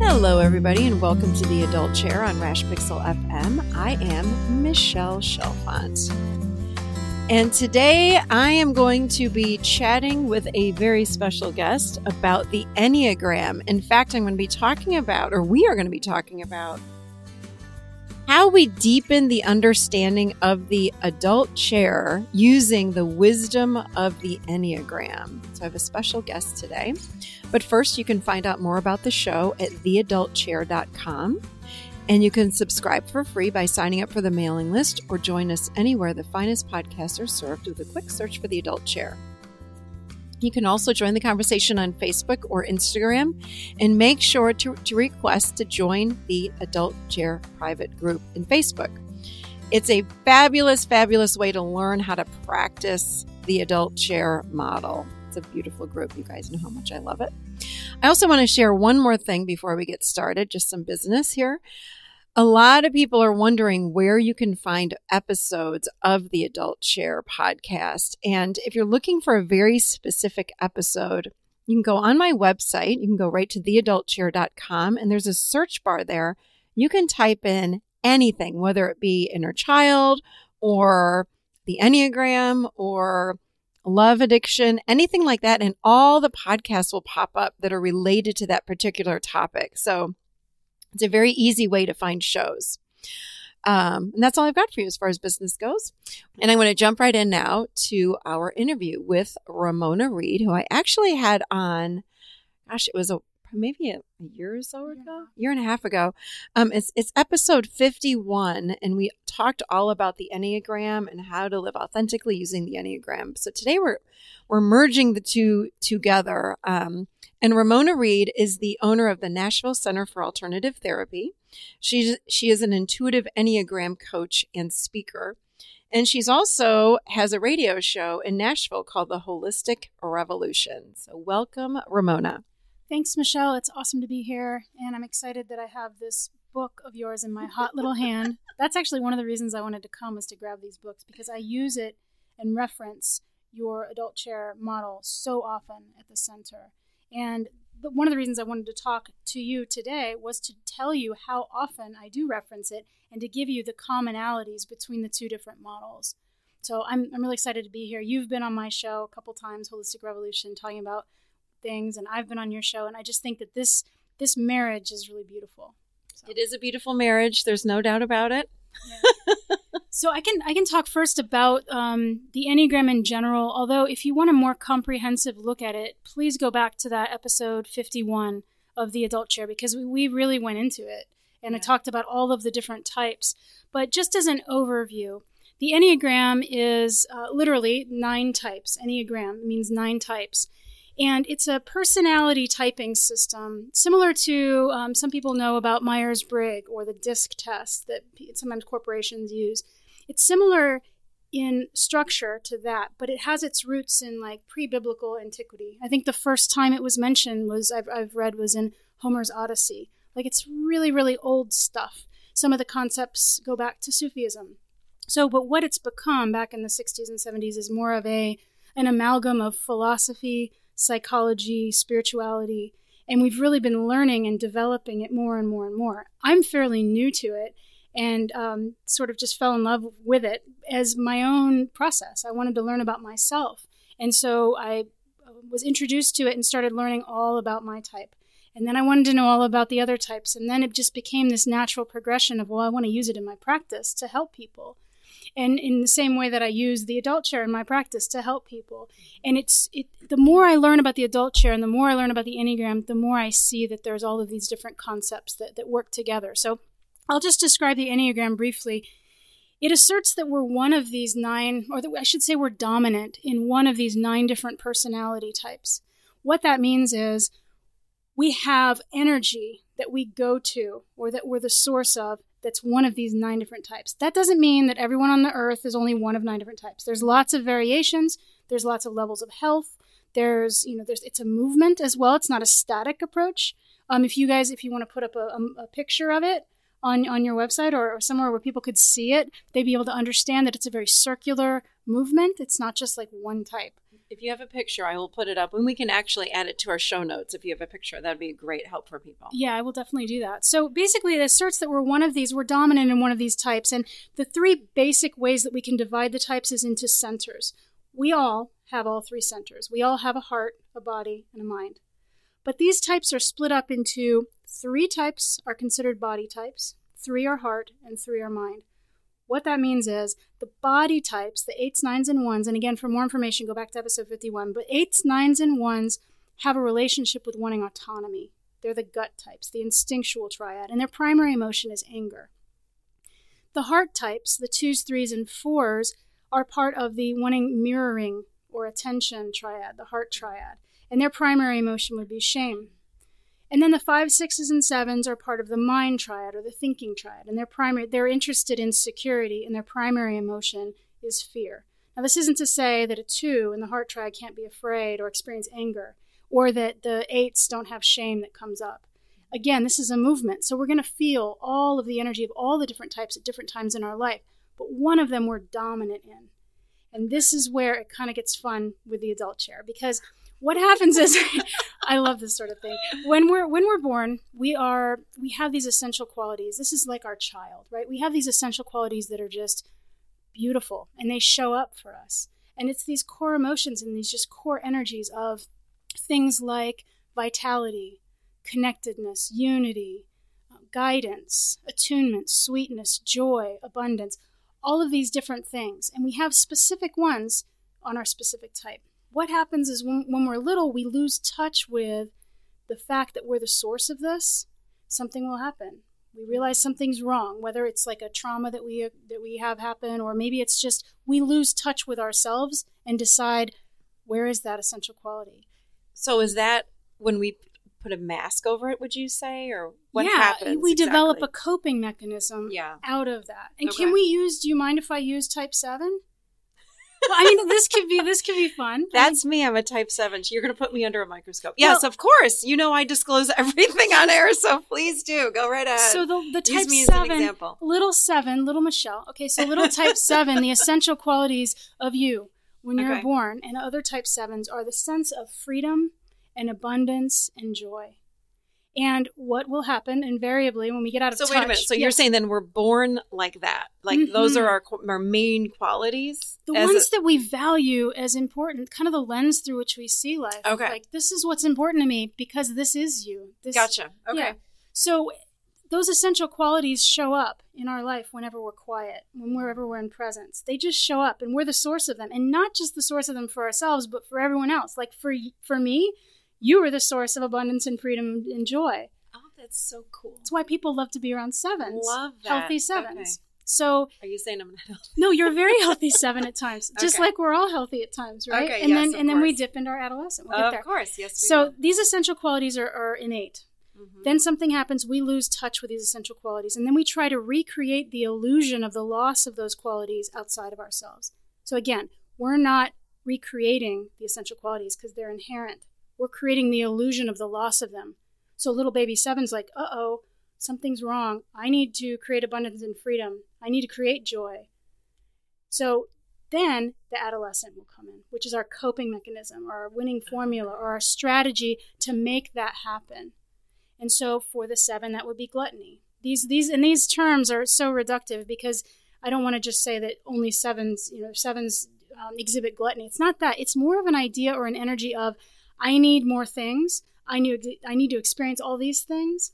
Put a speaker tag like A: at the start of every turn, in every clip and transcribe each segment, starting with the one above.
A: Hello, everybody, and welcome to the Adult Chair on Rash Pixel FM. I am Michelle Chalfant. And today I am going to be chatting with a very special guest about the Enneagram. In fact, we are going to be talking about how we deepen the understanding of the adult chair using the wisdom of the Enneagram. So I have a special guest today. But first, you can find out more about the show at theadultchair.com. And you can subscribe for free by signing up for the mailing list or join us anywhere the finest podcasts are served with a quick search for the Adult Chair. You can also join the conversation on Facebook or Instagram, and make sure to request to join the Adult Chair private group in Facebook. It's a fabulous, fabulous way to learn how to practice the Adult Chair model. It's a beautiful group. You guys know how much I love it. I also want to share one more thing before we get started, just some business here. A lot of people are wondering where you can find episodes of the Adult Chair podcast. And if you're looking for a very specific episode, you can go on my website. You can go right to theadultchair.com, and there's a search bar there. You can type in anything, whether it be inner child or the Enneagram or love addiction, anything like that, and all the podcasts will pop up that are related to that particular topic. So it's a very easy way to find shows. And that's all I've got for you as far as business goes. And I want to jump right in now to our interview with Ramona Reid, who I actually had on, it was maybe a year or so ago, year and a half ago. It's episode 51, and we talked all about the Enneagram and how to live authentically using the Enneagram. So today we're merging the two together. And Ramona Reid is the owner of the Nashville Center for Alternative Therapy. She is an intuitive Enneagram coach and speaker. And she's also has a radio show in Nashville called The Holistic Revolution. So welcome, Ramona.
B: Thanks, Michelle. It's awesome to be here, and I'm excited that I have this book of yours in my hot little hand. That's actually one of the reasons I wanted to come, was to grab these books, because I use it and reference your adult chair model so often at the center. And one of the reasons I wanted to talk to you today was to tell you how often I do reference it and to give you the commonalities between the two different models. So I'm really excited to be here. You've been on my show a couple times, Holistic Revolution, talking about things, and I've been on your show, and I just think that this marriage is really beautiful. So.
A: It is a beautiful marriage. There's no doubt about it.
B: Yeah. So I can talk first about the Enneagram in general, although if you want a more comprehensive look at it, please go back to that episode 51 of the Adult Chair, because we really went into it, and I talked about all of the different types. But just as an overview, the Enneagram is literally 9 types. Enneagram means 9 types. And it's a personality typing system, similar to some people know about Myers-Briggs or the DISC test that sometimes corporations use. It's similar in structure to that, but it has its roots in like pre-biblical antiquity. I think the first time it was mentioned I've read was in Homer's Odyssey. Like, it's really, really old stuff. Some of the concepts go back to Sufism. But what it's become back in the 60s and 70s is more of an amalgam of philosophy, psychology, spirituality, and we've really been learning and developing it more and more and more. I'm fairly new to it and sort of just fell in love with it as my own process. I wanted to learn about myself, and so I was introduced to it and started learning all about my type. And then I wanted to know all about the other types, and then it just became this natural progression of, well, I want to use it in my practice to help people. And in the same way that I use the adult chair in my practice to help people. And the more I learn about the adult chair and the more I learn about the Enneagram, the more I see that there's all of these different concepts that work together. So I'll just describe the Enneagram briefly. It asserts that we're one of these 9, or that I should say we're dominant in one of these 9 different personality types. What that means is we have energy that we go to, or that we're the source of, that's one of these 9 different types. That doesn't mean that everyone on the earth is only one of 9 different types. There's lots of variations. There's lots of levels of health. It's a movement as well. It's not a static approach. If you want to put up a picture of it on your website or somewhere where people could see it, they'd be able to understand that it's a very circular movement. It's not just like one type.
A: If you have a picture, I will put it up, and we can actually add it to our show notes. If you have a picture, that'd be a great help for people.
B: Yeah, I will definitely do that. So basically, it asserts that we're dominant in one of these types. And the three basic ways that we can divide the types is into centers. We all have all three centers. We all have a heart, a body, and a mind. But these types are split up into 3 types are considered body types, 3 are heart, and 3 are mind. What that means is the body types, the 8s, 9s, and 1s, and again, for more information, go back to episode 51, but 8s, 9s, and 1s have a relationship with wanting autonomy. They're the gut types, the instinctual triad, and their primary emotion is anger. The heart types, the 2s, 3s, and 4s, are part of the wanting mirroring or attention triad, the heart triad, and their primary emotion would be shame. And then the 5s, 6s, and 7s are part of the mind triad or the thinking triad, and they're interested in security, and their primary emotion is fear. Now, this isn't to say that a 2 in the heart triad can't be afraid or experience anger, or that the 8s don't have shame that comes up. Again, this is a movement, so we're going to feel all of the energy of all the different types at different times in our life, but one of them we're dominant in. And this is where it kind of gets fun with the adult chair, because what happens is, I love this sort of thing. When we're born, we have these essential qualities. This is like our child, right? We have these essential qualities that are just beautiful, and they show up for us. And it's these core emotions and these just core energies of things like vitality, connectedness, unity, guidance, attunement, sweetness, joy, abundance, all of these different things. And we have specific ones on our specific type. What happens is when we're little, we lose touch with the fact that we're the source of this. Something will happen. We realize something's wrong, whether it's like a trauma that we have happen, or maybe it's just we lose touch with ourselves and decide, where is that essential quality?
A: So is that when we put a mask over it, would you say? Or what happens?
B: Yeah, we develop a coping mechanism out of that. And do you mind if I use type 7? Well, I mean, this could be fun.
A: That's me. I'm a type 7. You're going to put me under a microscope. Yes, of course. You know I disclose everything on air, so please do. Go right ahead.
B: So the type
A: Use me
B: 7,
A: as an example.
B: little Michelle. Okay, so little type 7, the essential qualities of you when you're born, and other type 7s are the sense of freedom and abundance and joy. And what will happen invariably when we get out of touch...
A: So wait a minute. So you're saying then we're born like that? Like those are our main qualities?
B: The ones that we value as important, kind of the lens through which we see life.
A: Okay.
B: Like, this is what's important to me because this is you.
A: Gotcha. Okay.
B: Yeah. So those essential qualities show up in our life whenever we're quiet, whenever we're in presence. They just show up, and we're the source of them. And not just the source of them for ourselves, but for everyone else. Like for me... You are the source of abundance and freedom and joy.
A: Oh, that's so cool.
B: That's why people love to be around 7s.
A: Love that.
B: Healthy 7s. Okay.
A: So, are you saying I'm not healthy?
B: No, you're a very healthy 7 at times. Just like we're all healthy at times, right?
A: Okay,
B: and then we dip into our adolescent. We'll get there.
A: Of course, yes.
B: So these essential qualities are innate. Mm-hmm. Then something happens, we lose touch with these essential qualities, and then we try to recreate the illusion of the loss of those qualities outside of ourselves. So again, we're not recreating the essential qualities because they're inherent. We're creating the illusion of the loss of them. So little baby 7's like, uh-oh, something's wrong. I need to create abundance and freedom. I need to create joy. So then the adolescent will come in, which is our coping mechanism, or our winning formula, or our strategy to make that happen. And so for the 7, that would be gluttony. These terms are so reductive because I don't want to just say that only 7s exhibit gluttony. It's not that. It's more of an idea or an energy of, I need more things. I need to experience all these things,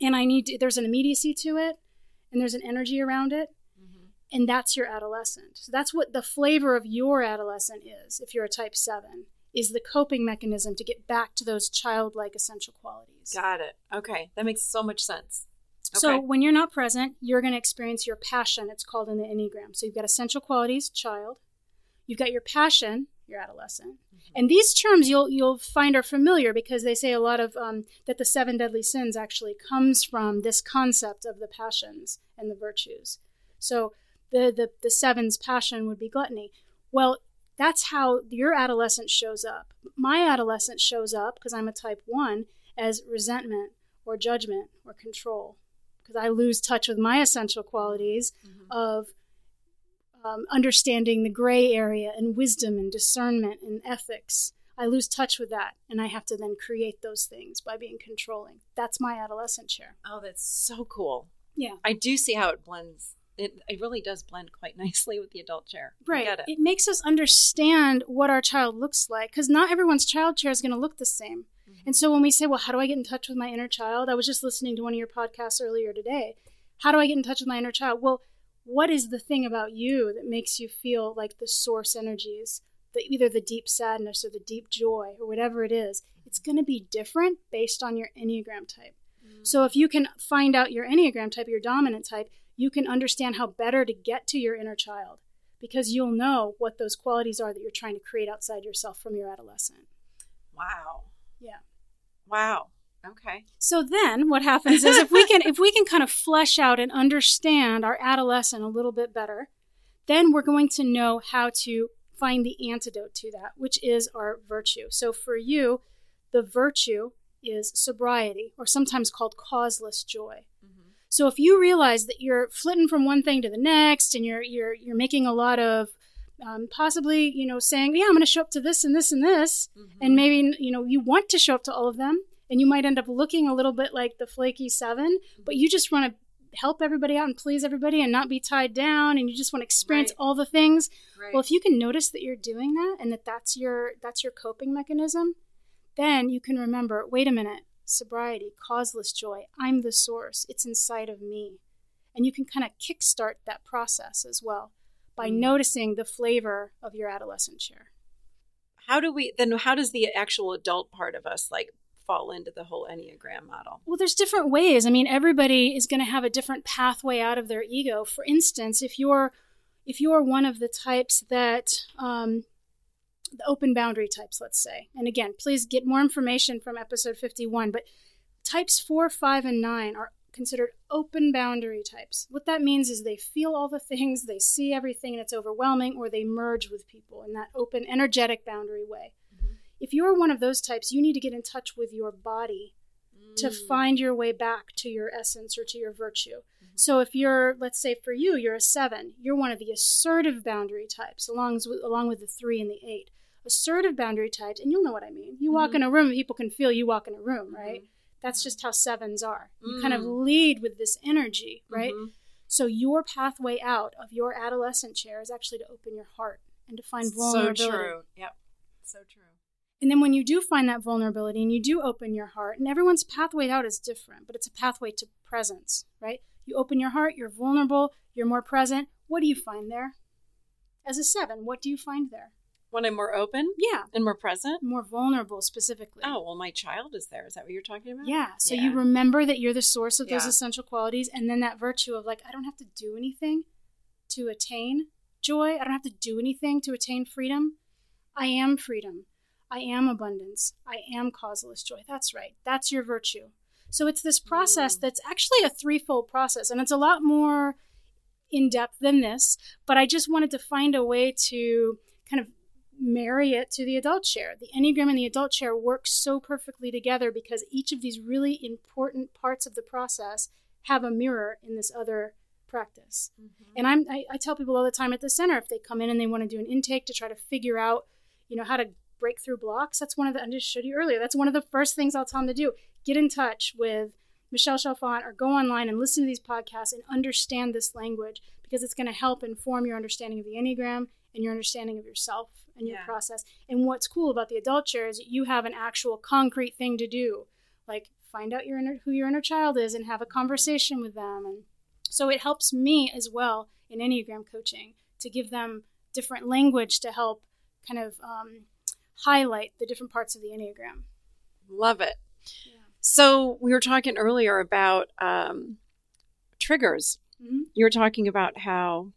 B: and there's an immediacy to it, and there's an energy around it, and that's your adolescent. So that's what the flavor of your adolescent is, if you're a type 7, is the coping mechanism to get back to those childlike essential qualities.
A: Got it. Okay. That makes so much sense. Okay.
B: So when you're not present, you're going to experience your passion. It's called in the Enneagram. So you've got essential qualities, child. You've got your passion, your adolescent. And these terms you'll find are familiar because they say a lot of that the 7 deadly sins actually comes from this concept of the passions and the virtues. So the 7's passion would be gluttony. Well, that's how your adolescent shows up. My adolescent shows up, because I'm a type 1, as resentment or judgment or control, because I lose touch with my essential qualities of understanding the gray area and wisdom and discernment and ethics. I lose touch with that, and I have to then create those things by being controlling. That's my adolescent chair.
A: Oh, that's so cool.
B: Yeah.
A: I do see how it blends. It really does blend quite nicely with the adult chair.
B: Right.
A: I get it.
B: It makes us understand what our child looks like, because not everyone's child chair is going to look the same. Mm-hmm. And so when we say, well, how do I get in touch with my inner child? I was just listening to one of your podcasts earlier today. How do I get in touch with my inner child? Well, what is the thing about you that makes you feel like the source energies, either the deep sadness or the deep joy or whatever it is? It's going to be different based on your Enneagram type. Mm-hmm. So if you can find out your Enneagram type, your dominant type, you can understand how better to get to your inner child, because you'll know what those qualities are that you're trying to create outside yourself from your adolescent.
A: Wow.
B: Yeah.
A: Wow. Okay.
B: So then what happens is if we can kind of flesh out and understand our adolescent a little bit better, then we're going to know how to find the antidote to that, which is our virtue. So for you, the virtue is sobriety, or sometimes called causeless joy. Mm-hmm. So if you realize that you're flitting from one thing to the next, and you're making a lot of possibly, saying, yeah, I'm going to show up to this and this and this, mm-hmm. and maybe, you want to show up to all of them, and you might end up looking a little bit like the flaky 7, but you just want to help everybody out and please everybody and not be tied down, and you just want to experience all the things. Right. Well, if you can notice that you're doing that, and that's your coping mechanism, then you can remember, wait a minute, sobriety, causeless joy, I'm the source, it's inside of me. And you can kind of kickstart that process as well by noticing the flavor of your adolescent chair.
A: How does the actual adult part of us fall into the whole Enneagram model?
B: Well, there's different ways. I mean, everybody is going to have a different pathway out of their ego. For instance, if you're one of the types that, the open boundary types, let's say, and again, please get more information from episode 51, but types 4, 5, and 9 are considered open boundary types. What that means is they feel all the things, they see everything, and it's overwhelming, or they merge with people in that open, energetic boundary way. Mm-hmm. If you're one of those types, you need to get in touch with your body to find your way back to your essence or to your virtue. Mm-hmm. So if you're, let's say for you, you're a 7, you're one of the assertive boundary types, along with the 3 and the 8. Assertive boundary types, and you'll know what I mean. You walk in a room, people can feel you walk in a room, right? Mm-hmm. That's just how 7s are. You kind of lead with this energy, right? Mm-hmm. So your pathway out of your adolescent chair is actually to open your heart and to find vulnerability.
A: So true. Yep. So true.
B: And then when you do find that vulnerability and you do open your heart, and everyone's pathway out is different, but it's a pathway to presence, right? You open your heart, you're vulnerable, you're more present. What do you find there? As a 7, what do you find there?
A: When I'm more open?
B: Yeah.
A: And more present?
B: More vulnerable, specifically.
A: Oh, well, my child is there. Is that what you're talking about?
B: Yeah. So you remember that you're the source of those essential qualities, and then that virtue of I don't have to do anything to attain joy. I don't have to do anything to attain freedom. I am freedom. I am abundance. I am causeless joy. That's right. That's your virtue. So it's this process that's actually a threefold process, and it's a lot more in-depth than this, but I just wanted to find a way to kind of marry it to the adult chair. The Enneagram and the adult chair work so perfectly together because each of these really important parts of the process have a mirror in this other practice. Mm-hmm. And I tell people all the time at the center, if they come in and they want to do an intake to try to figure out, how to break through blocks, I just showed you earlier, that's one of the first things I'll tell them to do. Get in touch with Michelle Chalfant or go online and listen to these podcasts and understand this language, because it's going to help inform your understanding of the Enneagram and your understanding of yourself and your process. And what's cool about the adult chair is you have an actual concrete thing to do, like find out who your inner child is and have a conversation with them. And so it helps me as well in Enneagram coaching to give them different language to help kind of highlight the different parts of the Enneagram.
A: Love it.
B: Yeah.
A: So we were talking earlier about triggers. Mm-hmm. You were talking about how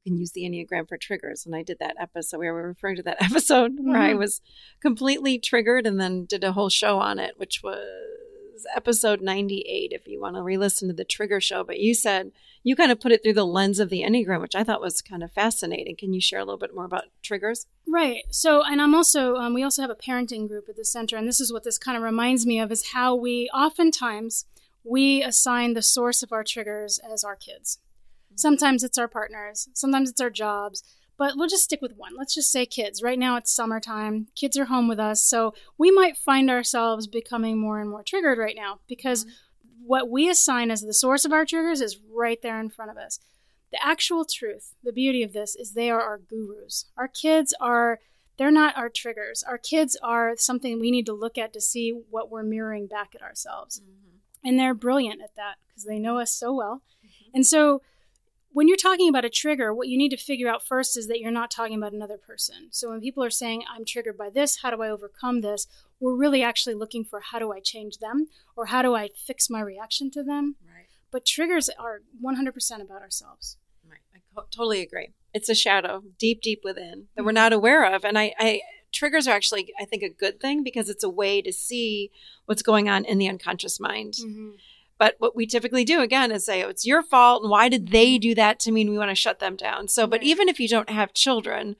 A: can use the Enneagram for triggers. And I did that episode. We were referring to that episode where I was completely triggered and then did a whole show on it, which was episode 98, if you want to re-listen to the trigger show. But you said you kind of put it through the lens of the Enneagram, which I thought was kind of fascinating. Can you share a little bit more about triggers?
B: Right. So, and I'm also, we also have a parenting group at the center. And this is what this kind of reminds me of, is how we oftentimes, we assign the source of our triggers as our kids. Sometimes it's our partners. Sometimes it's our jobs. But we'll just stick with one. Let's just say kids. Right now it's summertime. Kids are home with us. So we might find ourselves becoming more and more triggered right now because what we assign as the source of our triggers is right there in front of us. The actual truth, the beauty of this is they are our gurus. Our kids they're not our triggers. Our kids are something we need to look at to see what we're mirroring back at ourselves. And they're brilliant at that because they know us so well. And so when you're talking about a trigger, what you need to figure out first is that you're not talking about another person. So when people are saying, I'm triggered by this, how do I overcome this? We're really actually looking for how do I change them or how do I fix my reaction to them? Right. But triggers are 100% about ourselves.
A: Right. I totally agree. It's a shadow deep, deep within that we're not aware of. And triggers are actually, I think, a good thing because it's a way to see what's going on in the unconscious mind. But what we typically do, again, is say, oh, it's your fault. And why did they do that to me? And we want to shut them down. So, but even if you don't have children,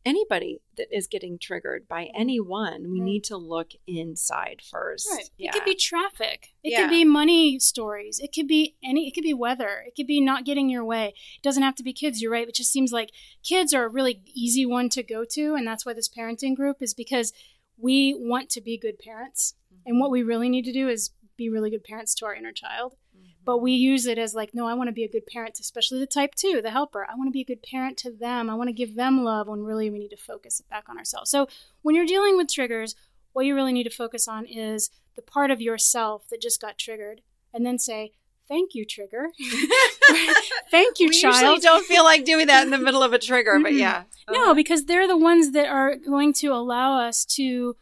A: anybody that is getting triggered by anyone, we need to look inside first.
B: Right. Yeah. It could be traffic. It could be money stories. It could be weather. It could be not getting your way. It doesn't have to be kids. You're right. It just seems like kids are a really easy one to go to. And that's why this parenting group is because we want to be good parents. And what we really need to do is be really good parents to our inner child. But we use it as like, no, I want to be a good parent, especially the type 2, the helper. I want to be a good parent to them. I want to give them love when really we need to focus it back on ourselves. So when you're dealing with triggers, what you really need to focus on is the part of yourself that just got triggered and then say, thank you, trigger. Thank you, child.
A: We usually don't feel like doing that in the middle of a trigger, but yeah.
B: No, because they're the ones that are going to allow us to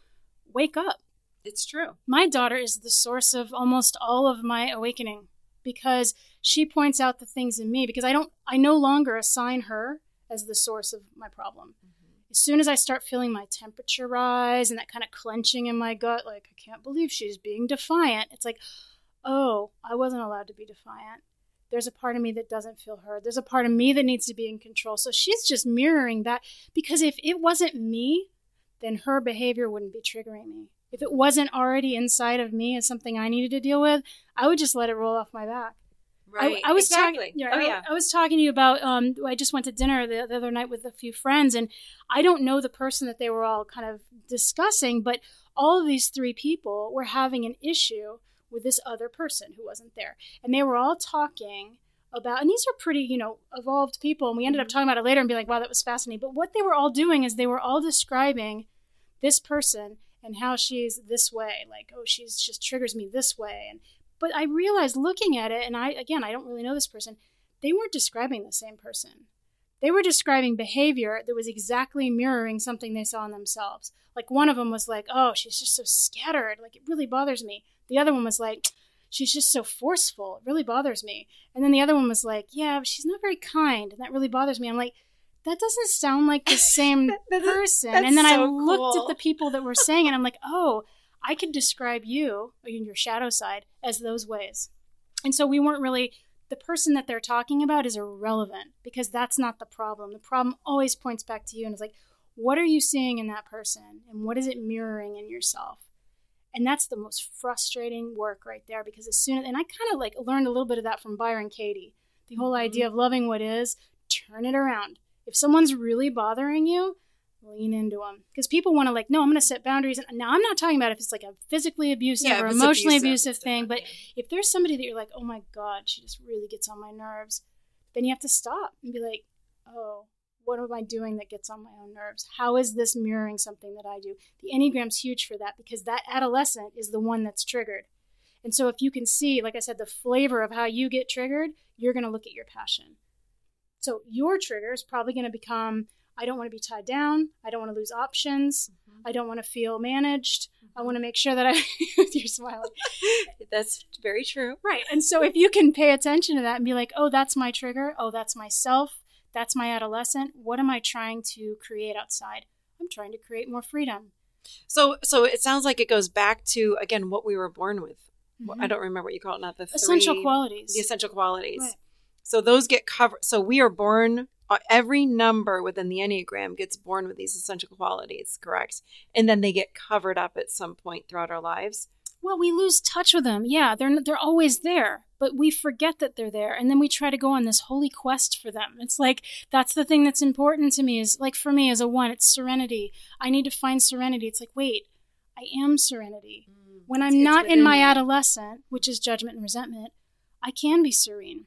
B: wake up.
A: It's true.
B: My daughter is the source of almost all of my awakening because she points out the things in me because I no longer assign her as the source of my problem. As soon as I start feeling my temperature rise and that kind of clenching in my gut, like, I can't believe she's being defiant. It's like, oh, I wasn't allowed to be defiant. There's a part of me that doesn't feel heard. There's a part of me that needs to be in control. So she's just mirroring that because if it wasn't me, then her behavior wouldn't be triggering me. If it wasn't already inside of me as something I needed to deal with, I would just let it roll off my back.
A: Right.
B: I was
A: exactly.
B: I was talking to you about, I just went to dinner the other night with a few friends, and I don't know the person that they were all kind of discussing, but all of these 3 people were having an issue with this other person who wasn't there. And they were all talking about, and these are pretty, evolved people, and we ended up talking about it later and be like, wow, that was fascinating. But what they were all doing is they were all describing this person and how she's this way, like, oh, she's just triggers me this way. But I realized looking at it, and I don't really know this person, they weren't describing the same person. They were describing behavior that was exactly mirroring something they saw in themselves. Like one of them was like, oh, she's just so scattered, like it really bothers me. The other one was like, she's just so forceful, it really bothers me. And then the other one was like, yeah, but she's not very kind, and that really bothers me. I'm like, that doesn't sound like the same person. And then I looked at the people that were saying it. I'm like, oh, I could describe you, in your shadow side, as those ways. And so we weren't really, the person that they're talking about is irrelevant because that's not the problem. The problem always points back to you and is like, what are you seeing in that person? And what is it mirroring in yourself? And that's the most frustrating work right there because and I kind of like learned a little bit of that from Byron Katie. The whole idea of loving what is, turn it around. If someone's really bothering you, lean into them. Because people want to like, no, I'm going to set boundaries. Now, I'm not talking about if it's like a physically abusive or emotionally abusive thing, but if there's somebody that you're like, oh my God, she just really gets on my nerves, then you have to stop and be like, oh, what am I doing that gets on my own nerves? How is this mirroring something that I do? The Enneagram's huge for that because that adolescent is the one that's triggered. And so if you can see, like I said, the flavor of how you get triggered, you're going to look at your passion. So your trigger is probably going to become, I don't want to be tied down. I don't want to lose options. I don't want to feel managed. I want to make sure that you're smiling.
A: That's very true.
B: Right. And so if you can pay attention to that and be like, oh, that's my trigger. Oh, that's myself. That's my adolescent. What am I trying to create outside? I'm trying to create more freedom.
A: So it sounds like it goes back to, again, what we were born with. I don't remember what you call it. Not the
B: essential qualities.
A: The essential qualities.
B: Right.
A: So those get covered. So we are born, every number within the Enneagram gets born with these essential qualities, correct? And then they get covered up at some point throughout our lives.
B: Well, we lose touch with them. Yeah, they're always there, but we forget that they're there. And then we try to go on this holy quest for them. It's like, that's the thing that's important to me is, like, for me as a 1, it's serenity. I need to find serenity. It's like, wait, I am serenity. When I'm not in my adolescent, which is judgment and resentment, I can be serene.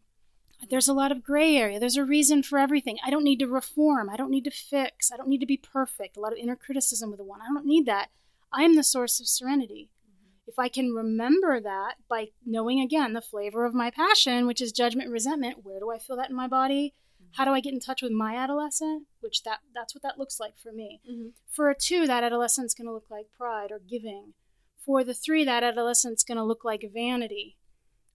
B: There's a lot of gray area. There's a reason for everything. I don't need to reform. I don't need to fix. I don't need to be perfect. A lot of inner criticism with the 1. I don't need that. I am the source of serenity. If I can remember that by knowing, again, the flavor of my passion, which is judgment and resentment, where do I feel that in my body? How do I get in touch with my adolescent? Which that's what that looks like for me. For a 2, that adolescent's going to look like pride or giving. For the 3, that adolescent's going to look like vanity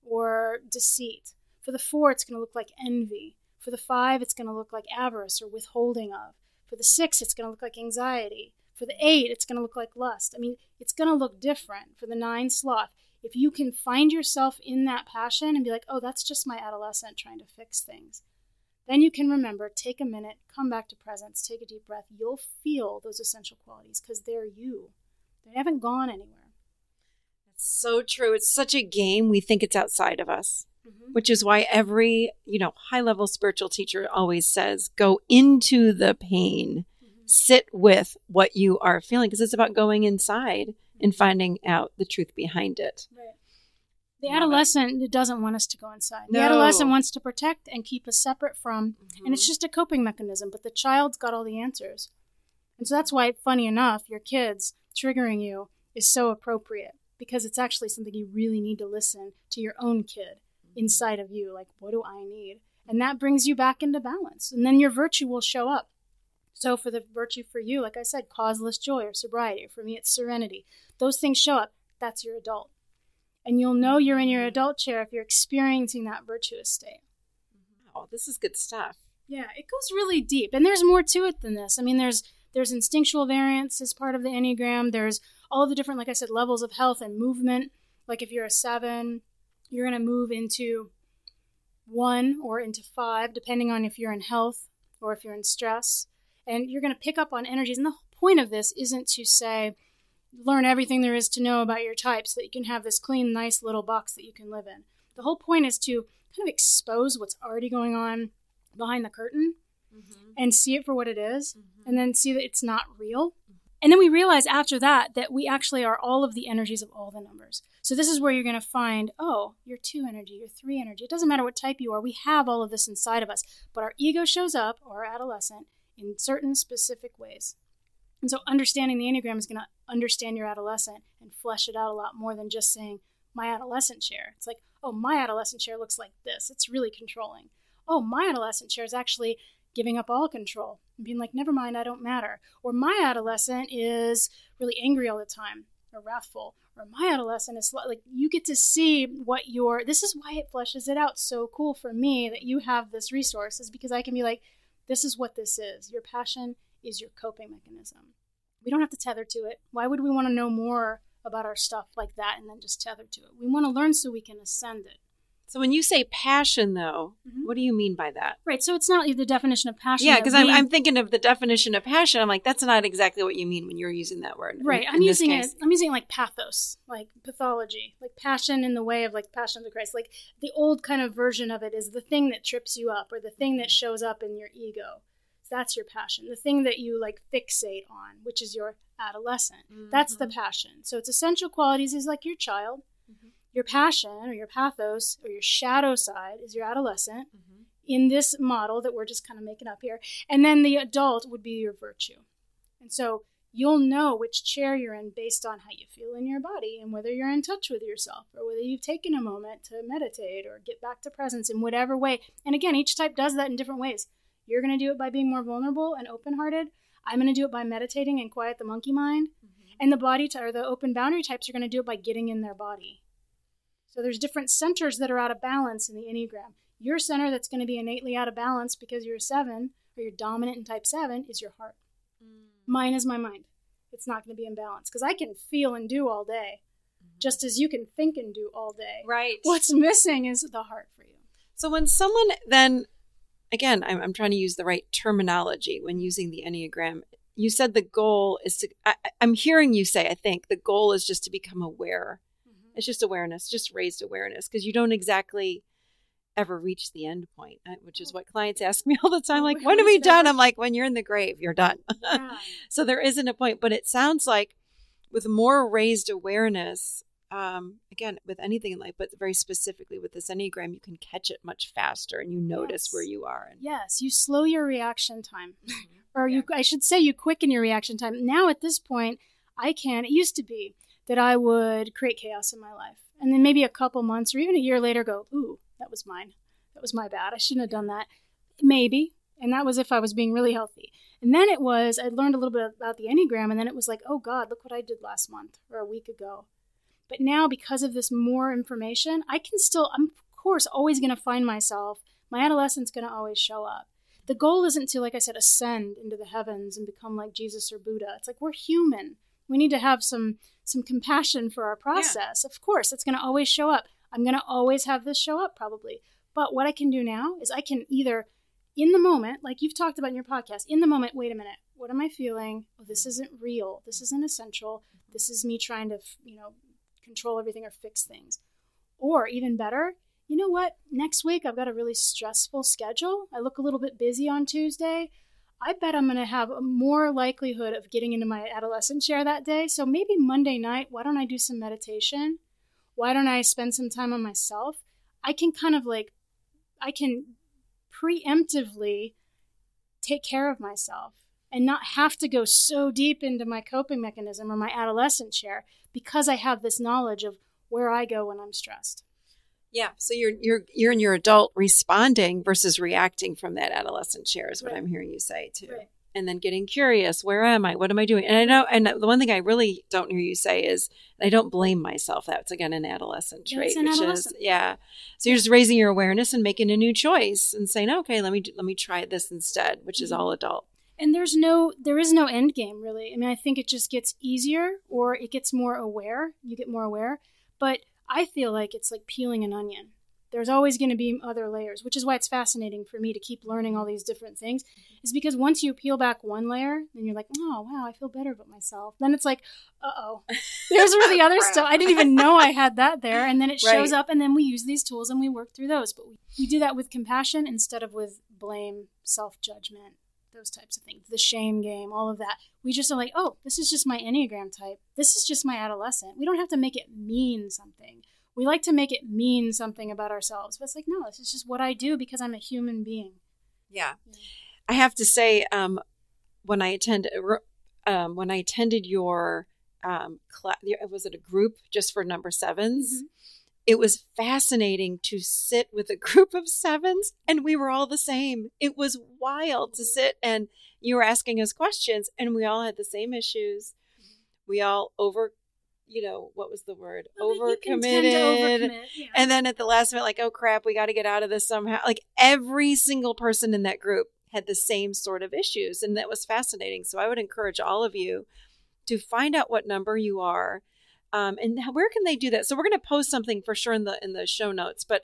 B: or deceit. For the 4, it's going to look like envy. For the 5, it's going to look like avarice or withholding of. For the 6, it's going to look like anxiety. For the 8, it's going to look like lust. I mean, it's going to look different. For the 9, sloth. If you can find yourself in that passion and be like, oh, that's just my adolescent trying to fix things, then you can remember, take a minute, come back to presence, take a deep breath. You'll feel those essential qualities because they're you. They haven't gone anywhere.
A: That's so true. It's such a game. We think it's outside of us. Which is why every, high-level spiritual teacher always says, go into the pain, sit with what you are feeling, because it's about going inside and finding out the truth behind it.
B: Right. The adolescent doesn't want us to go inside. No. The adolescent wants to protect and keep us separate from, and it's just a coping mechanism, but the child's got all the answers. And so that's why, funny enough, your kids triggering you is so appropriate, because it's actually something you really need to listen to your own kid inside of you, like, what do I need? And that brings you back into balance. And then your virtue will show up. So for the virtue for you, like I said, causeless joy or sobriety. For me, it's serenity. Those things show up. That's your adult. And you'll know you're in your adult chair if you're experiencing that virtuous state.
A: Wow, this is good stuff.
B: Yeah, it goes really deep. And there's more to it than this. I mean, there's instinctual variance as part of the Enneagram. There's all the different, like I said, levels of health and movement. Like if you're a 7, you're going to move into 1 or into 5, depending on if you're in health or if you're in stress. And you're going to pick up on energies. And the whole point of this isn't to say, learn everything there is to know about your type so that you can have this clean, nice little box that you can live in. The whole point is to kind of expose what's already going on behind the curtain and see it for what it is, and then see that it's not real. And then we realize after that we actually are all of the energies of all the numbers. So this is where you're going to find, oh, you're 2 energy, you're 3 energy. It doesn't matter what type you are. We have all of this inside of us. But our ego shows up, or our adolescent, in certain specific ways. And so understanding the Enneagram is going to understand your adolescent and flesh it out a lot more than just saying, my adolescent chair. It's like, oh, my adolescent chair looks like this. It's really controlling. Oh, my adolescent chair is actually giving up all control and being like, never mind, I don't matter. Or my adolescent is really angry all the time or wrathful. Or my adolescent is like, you get to see what this is why it fleshes it out so cool for me that you have this resource, is because I can be like, this is what this is. Your passion is your coping mechanism. We don't have to tether to it. Why would we want to know more about our stuff like that and then just tether to it? We want to learn so we can ascend it.
A: So when you say passion, though, what do you mean by that?
B: Right. So it's not the definition of passion.
A: Yeah, because I'm thinking of the definition of passion. I'm like, that's not exactly what you mean when you're using that word.
B: Right. I'm using it like pathos, like pathology, like passion in the way of like Passion of the Christ. Like the old kind of version of it is the thing that trips you up or the thing that shows up in your ego. That's your passion. The thing that you like fixate on, which is your adolescent. That's the passion. So its essential qualities is like your child. Your passion or your pathos or your shadow side is your adolescent in this model that we're just kind of making up here. And then the adult would be your virtue. And so you'll know which chair you're in based on how you feel in your body and whether you're in touch with yourself or whether you've taken a moment to meditate or get back to presence in whatever way. And again, each type does that in different ways. You're going to do it by being more vulnerable and open-hearted. I'm going to do it by meditating and quiet the monkey mind. And the body or the open boundary types are going to do it by getting in their body. So there's different centers that are out of balance in the Enneagram. Your center that's going to be innately out of balance because you're a 7 or you're dominant in type 7 is your heart. Mine is my mind. It's not going to be in balance because I can feel and do all day just as you can think and do all day.
A: Right.
B: What's missing is the heart for you.
A: So when someone then, again, I'm trying to use the right terminology when using the Enneagram. You said the goal is to, I'm hearing you say, I think, the goal is just to become aware It's just awareness, just raised awareness, because you don't exactly ever reach the end point, which is what clients ask me all the time. Like, when are we done? I'm like, when you're in the grave, you're done. Yeah. So there isn't a point, but it sounds like with more raised awareness, again, with anything in life, but very specifically with this Enneagram, you can catch it much faster and you notice where you are.
B: Yes, you slow your reaction time. Or I should say you quicken your reaction time. Now at this point, it used to be that I would create chaos in my life. And then maybe a couple months or even a year later go, ooh, that was mine. That was my bad. I shouldn't have done that. Maybe. And that was if I was being really healthy. And then I'd learned a little bit about the Enneagram, and then it was like, oh God, look what I did last month or a week ago. But now, because of this more information, I'm of course always going to find myself. My adolescent's going to always show up. The goal isn't to, like I said, ascend into the heavens and become like Jesus or Buddha. It's like, we're human. We need to have some compassion for our process. Yeah. Of course, it's going to always show up. I'm going to always have this show up probably. But what I can do now is I can either, in the moment, like you've talked about in your podcast, in the moment, wait a minute, what am I feeling? Oh, this isn't real. This isn't essential. This is me trying to, control everything or fix things. Or even better, you know what? Next week, I've got a really stressful schedule. I look a little bit busy on Tuesday. I bet I'm going to have a more likelihood of getting into my adolescent chair that day. So maybe Monday night, why don't I do some meditation? Why don't I spend some time on myself? I can I can preemptively take care of myself and not have to go so deep into my coping mechanism or my adolescent chair because I have this knowledge of where I go when I'm stressed.
A: Yeah, so you're in your adult responding versus reacting from that adolescent chair is what I'm hearing you say too. Right. And then getting curious, where am I? What am I doing? And I know, and the one thing I really don't hear you say is I don't blame myself. That's again an adolescent trait,
B: So
A: you're just raising your awareness and making a new choice and saying, okay, let me try this instead, which is all adult.
B: And there is no end game really. I mean, I think it just gets easier or it gets more aware. You get more aware, but I feel like it's like peeling an onion. There's always going to be other layers, which is why it's fascinating for me to keep learning all these different things, is because once you peel back one layer, then you're like, oh, wow, I feel better about myself. Then it's like, uh-oh, there's really other stuff. I didn't even know I had that there. And then it shows up, and then we use these tools and we work through those. But we do that with compassion instead of with blame, self-judgment, those types of things, the shame game, all of that. We just are like, oh, this is just my Enneagram type. This is just my adolescent. We don't have to make it mean something. We like to make it mean something about ourselves. But it's like, no, this is just what I do because I'm a human being.
A: Yeah. I have to say, when I attended your class, was it a group just for number sevens? Mm-hmm. It was fascinating to sit with a group of sevens, and we were all the same. It was wild to sit, and you were asking us questions, and we all had the same issues. We all what was the word? Overcommitted. Yeah. And then at the last minute, like, oh crap, we got to get out of this somehow. Like every single person in that group had the same sort of issues. And that was fascinating. So I would encourage all of you to find out what number you are. And where can they do that? So we're going to post something for sure in the show notes, but,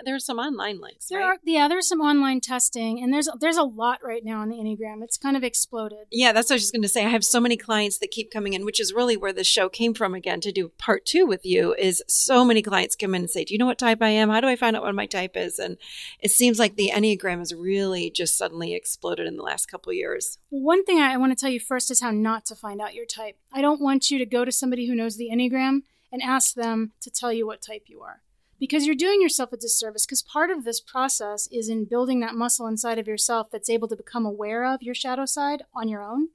A: there's some online links, right?
B: There's some online testing, and there's a lot right now on the Enneagram. It's kind of exploded.
A: Yeah, that's what I was just going to say. I have so many clients that keep coming in, which is really where the show came from again, to do part 2 with you, is so many clients come in and say, do you know what type I am? How do I find out what my type is? And it seems like the Enneagram has really just suddenly exploded in the last couple of years.
B: One thing I want to tell you first is how not to find out your type. I don't want you to go to somebody who knows the Enneagram and ask them to tell you what type you are. Because you're doing yourself a disservice, because part of this process is in building that muscle inside of yourself that's able to become aware of your shadow side on your own,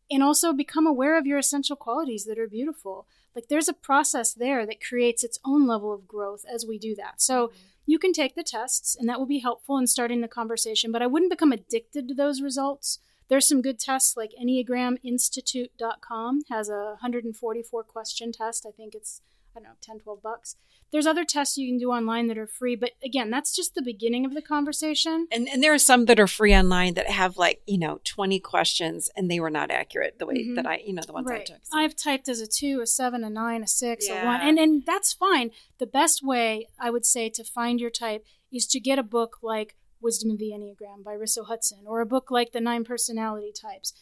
B: and also become aware of your essential qualities that are beautiful. Like there's a process there that creates its own level of growth as we do that. So you can take the tests, and that will be helpful in starting the conversation, but I wouldn't become addicted to those results. There's some good tests, like EnneagramInstitute.com has a 144 question test. I think it's, $10, $12. There's other tests you can do online that are free. But again, that's just the beginning of the conversation.
A: And there are some that are free online that have 20 questions, and they were not accurate the way that the ones I took. So.
B: I've typed as a 2, a 7, a 9, a 6, a 1. And that's fine. The best way, I would say, to find your type is to get a book like Wisdom of the Enneagram by Risso Hudson, or a book like The 9 Personality Types.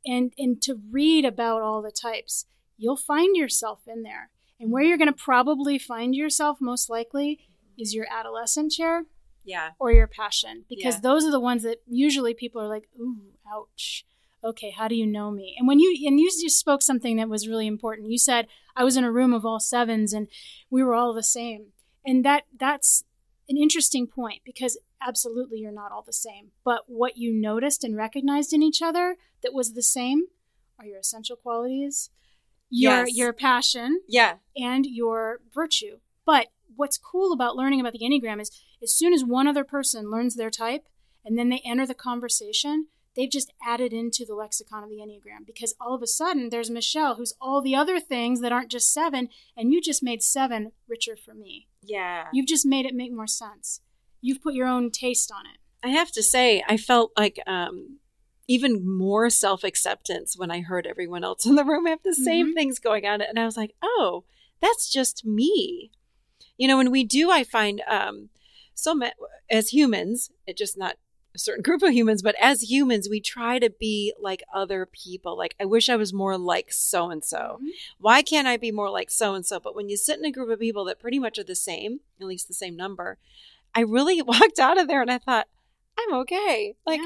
B: And to read about all the types, you'll find yourself in there. And where you're going to probably find yourself most likely is your adolescent chair.
A: Yeah.
B: Or your passion, because those are the ones that usually people are like, ooh, ouch. Okay, how do you know me? And you just spoke something that was really important. You said, I was in a room of all sevens and we were all the same. And that's an interesting point, because absolutely you're not all the same. But what you noticed and recognized in each other that was the same are your essential qualities, your passion, and your virtue. But what's cool about learning about the Enneagram is as soon as one other person learns their type and then they enter the conversation, they've just added into the lexicon of the Enneagram, because all of a sudden there's Michelle, who's all the other things that aren't just 7, and you just made 7 richer for me.
A: Yeah.
B: You've just made it make more sense. You've put your own taste on it.
A: I have to say, I felt like even more self-acceptance when I heard everyone else in the room have the same things going on. And I was like, oh, that's just me. You know, when we do, I find as humans, it's just not a certain group of humans, but as humans, we try to be like other people. Like, I wish I was more like so-and-so. Why can't I be more like so-and-so? But when you sit in a group of people that pretty much are the same, at least the same number, I really walked out of there and I thought, I'm okay. Like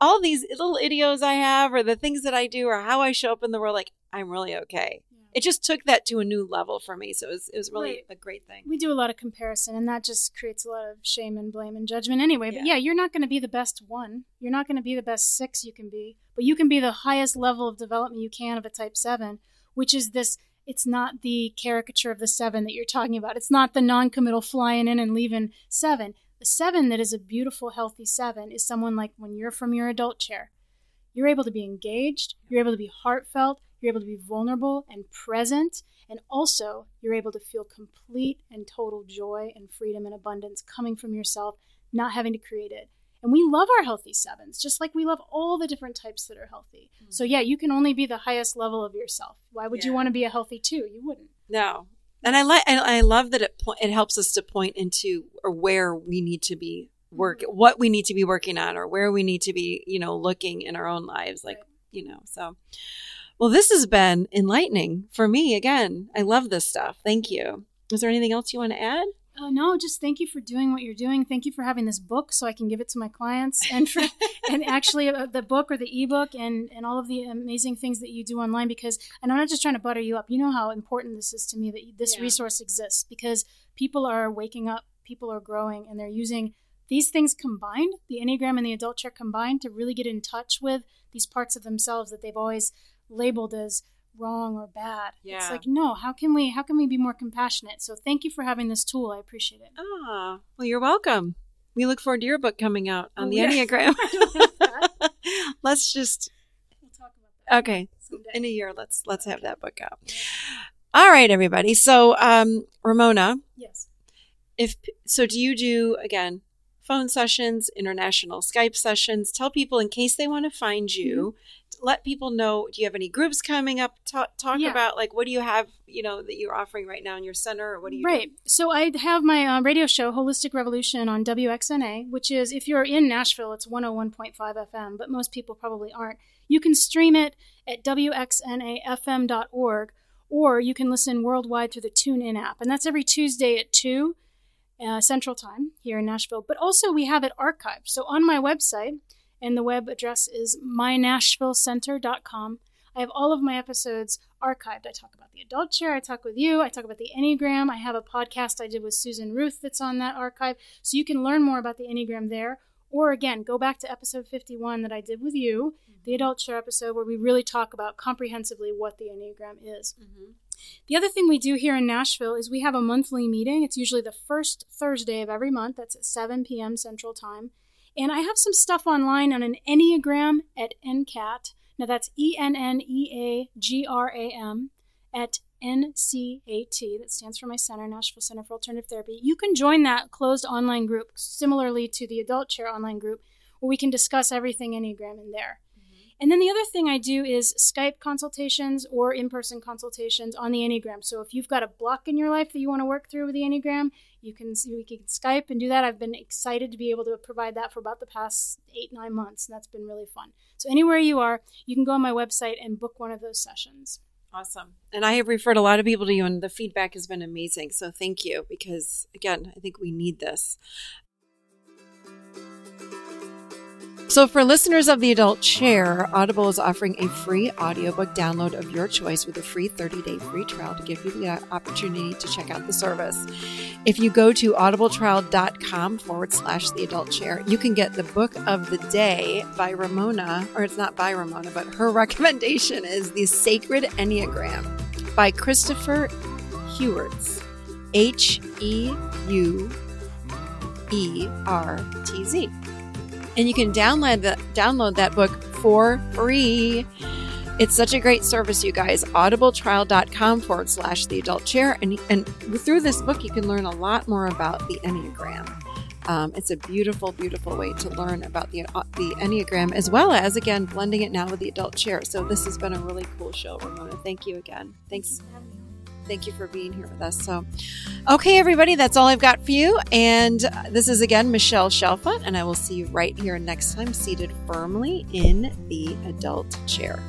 A: all these little idioms I have, or the things that I do, or how I show up in the world, like I'm really okay. It just took that to a new level for me. So it was really a great thing.
B: We do a lot of comparison, and that just creates a lot of shame and blame and judgment anyway. But you're not going to be the best 1. You're not going to be the best 6 you can be. But you can be the highest level of development you can of a type 7, which is this. It's not the caricature of the 7 that you're talking about. It's not the non-committal flying in and leaving 7. The 7 that is a beautiful, healthy 7 is someone like when you're from your adult chair. You're able to be engaged. You're able to be heartfelt. You're able to be vulnerable and present, and also you're able to feel complete and total joy and freedom and abundance coming from yourself, not having to create it. And we love our healthy 7s, just like we love all the different types that are healthy. So you can only be the highest level of yourself. Why would you want to be a healthy 2? You wouldn't.
A: No. And I love that it helps us to point into or where we need to be what we need to be working on, or where we need to be, looking in our own lives, so. Well, this has been enlightening for me. Again, I love this stuff. Thank you. Is there anything else you want to add?
B: No, just thank you for doing what you're doing. Thank you for having this book so I can give it to my clients, and actually the book or the ebook and all of the amazing things that you do online, because, and I'm not just trying to butter you up. You know how important this is to me that this resource exists, because people are waking up, people are growing, and they're using these things combined, the Enneagram and the adult chair combined, to really get in touch with these parts of themselves that they've always labeled as wrong or bad. It's like, no, how can we be more compassionate? So thank you for having this tool. I appreciate it.
A: Well, you're welcome. We look forward to your book coming out on the Enneagram.
B: We'll talk about that.
A: Okay. Someday. In a year, let's have that book out. All right, everybody. So, Ramona.
B: Yes.
A: Do you do, again, phone sessions, international Skype sessions? Tell people, in case they want to find you, let people know, do you have any groups coming up? Talk about, like, what do you have, that you're offering right now in your center, or what do you do?
B: So I have my radio show, Holistic Revolution, on WXNA, which is, if you're in Nashville, it's 101.5 FM, but most people probably aren't. You can stream it at WXNAFM.org, or you can listen worldwide through the TuneIn app. And that's every Tuesday at 2 Central Time here in Nashville. But also we have it archived. So on my website, and the web address is mynashvillecenter.com, I have all of my episodes archived. I talk about the adult chair, I talk with you, I talk about the Enneagram. I have a podcast I did with Susan Ruth that's on that archive. So you can learn more about the Enneagram there. Or again, go back to episode 51 that I did with you, the adult chair episode, where we really talk about comprehensively what the Enneagram is. The other thing we do here in Nashville is we have a monthly meeting. It's usually the first Thursday of every month. That's at 7 p.m. Central Time. And I have some stuff online on an Enneagram at NCAT. Now that's ENNEAGRAM at NCAT. That stands for my center, Nashville Center for Alternative Therapy. You can join that closed online group, similarly to the Adult Chair online group, where we can discuss everything Enneagram in there. And then the other thing I do is Skype consultations or in-person consultations on the Enneagram. So if you've got a block in your life that you want to work through with the Enneagram, we can Skype and do that. I've been excited to be able to provide that for about the past 8-9 months, and that's been really fun. So anywhere you are, you can go on my website and book one of those sessions.
A: Awesome. And I have referred a lot of people to you, and the feedback has been amazing. So thank you, because, again, I think we need this. So for listeners of The Adult Chair, Audible is offering a free audiobook download of your choice with a free 30-day free trial to give you the opportunity to check out the service. If you go to audibletrial.com/The Adult Chair, you can get the book of the day by Ramona, or it's not by Ramona, but her recommendation is The Sacred Enneagram by Christopher Hewertz, Heuertz. And you can download that book for free. It's such a great service, you guys. audibletrial.com/The Adult Chair. And through this book, you can learn a lot more about the Enneagram. It's a beautiful, beautiful way to learn about the Enneagram, as well as, again, blending it now with the Adult Chair. So this has been a really cool show, Ramona. Thank you again. Thanks. Thank you for being here with us. So, okay, everybody, that's all I've got for you. And this is, again, Michelle Chalfant, and I will see you right here next time, seated firmly in the Adult Chair.